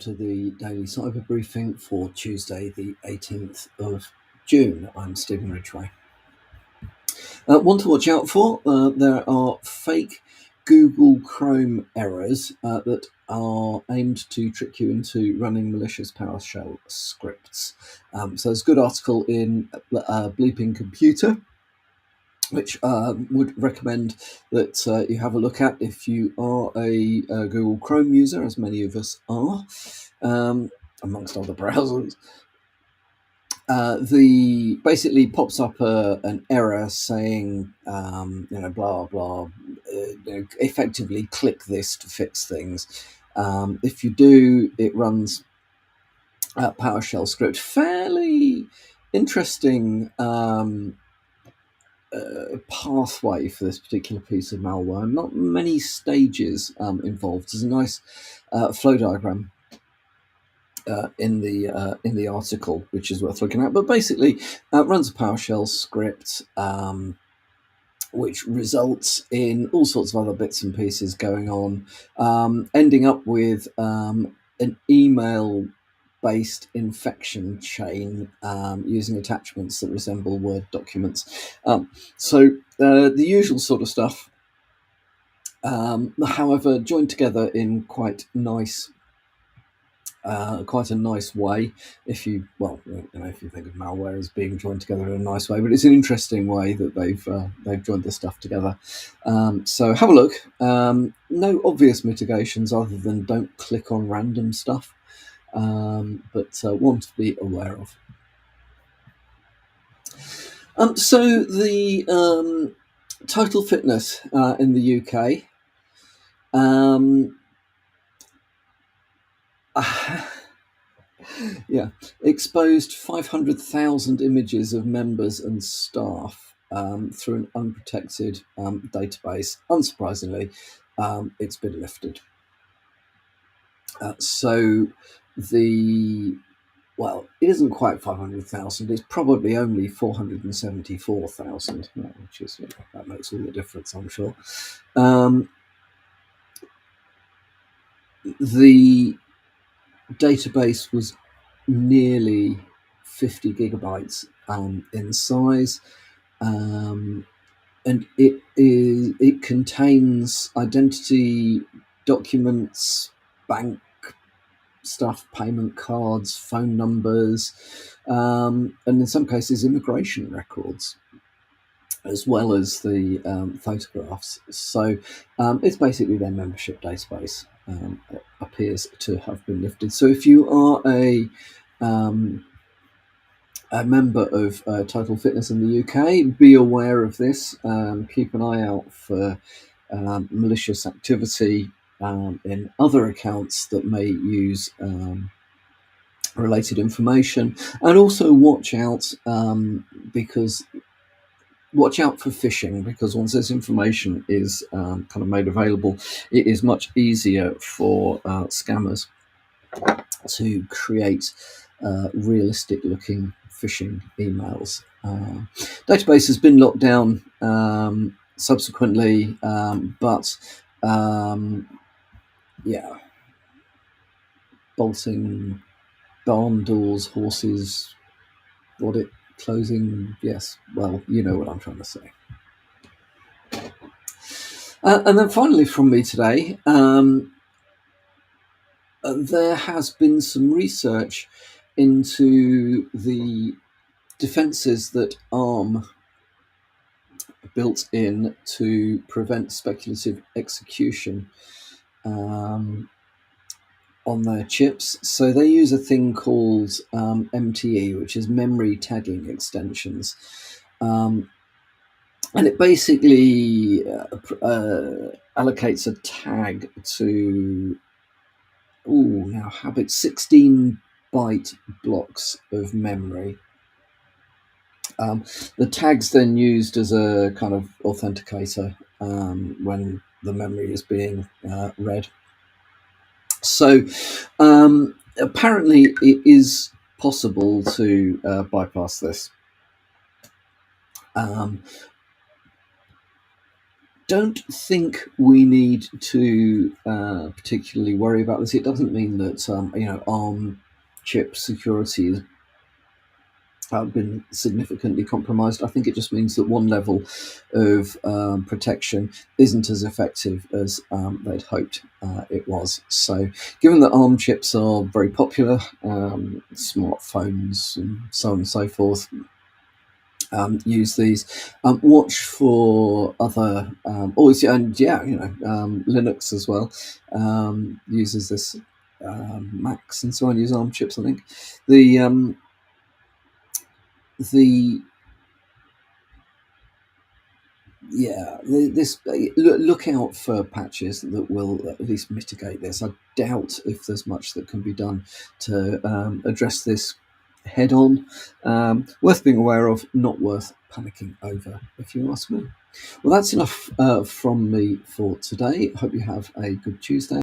To the daily cyber briefing for Tuesday, the 18th of June. I'm Stephen Ridgway. One to watch out for, there are fake Google Chrome errors that are aimed to trick you into running malicious PowerShell scripts. So there's a good article in Bleeping Computer, which would recommend that you have a look at if you are a Google Chrome user, as many of us are, amongst other browsers. The basically pops up an error saying, blah blah. Effectively, click this to fix things. If you do, it runs PowerShell script. Fairly interesting pathway for this particular piece of malware. Not many stages involved. There's a nice flow diagram in the article, which is worth looking at. But basically, runs a PowerShell script, which results in all sorts of other bits and pieces going on, ending up with an email-based infection chain using attachments that resemble Word documents. So the usual sort of stuff. However, joined together in quite a nice way. If you think of malware as being joined together in a nice way, but it's an interesting way that they've joined the stuff together. So have a look. No obvious mitigations other than don't click on random stuff, but one to be aware of. So the Total Fitness in the UK. Exposed 500,000 images of members and staff through an unprotected database. Unsurprisingly, it's been lifted. It isn't quite 500,000. It's probably only 474,000, which is that makes all the difference, I'm sure. The database was nearly 50 gigabytes in size, and it contains identity documents, bank stuff, payment cards, phone numbers, and in some cases immigration records, as well as the photographs. So it's basically their membership database. Appears to have been lifted. So if you are a member of Total Fitness in the UK, be aware of this. Keep an eye out for malicious activity in other accounts that may use related information, and also watch out for phishing, because once this information is kind of made available, it is much easier for scammers to create realistic-looking phishing emails. Database has been locked down subsequently, but bolting barn doors, horses, audit closing. Yes, well, you know what I'm trying to say. And then finally from me today, there has been some research into the defences that ARM built in to prevent speculative execution on their chips. So they use a thing called MTE, which is memory tagging extensions. And it basically allocates a tag to, now habit 16 byte blocks of memory. The tag's then used as a kind of authenticator when the memory is being read. So apparently it is possible to bypass this. don't think we need to particularly worry about this. It doesn't mean that ARM chip security has been significantly compromised. I think it just means that one level of protection isn't as effective as they'd hoped it was. So, given that ARM chips are very popular, smartphones and so on and so forth use these. Watch for other, Linux as well uses this. Macs and so on use ARM chips. I think the this look out for patches that will at least mitigate this. I doubt if there's much that can be done to address this head on. Worth being aware of, not worth panicking over, if you ask me. Well, that's enough from me for today. Hope you have a good Tuesday.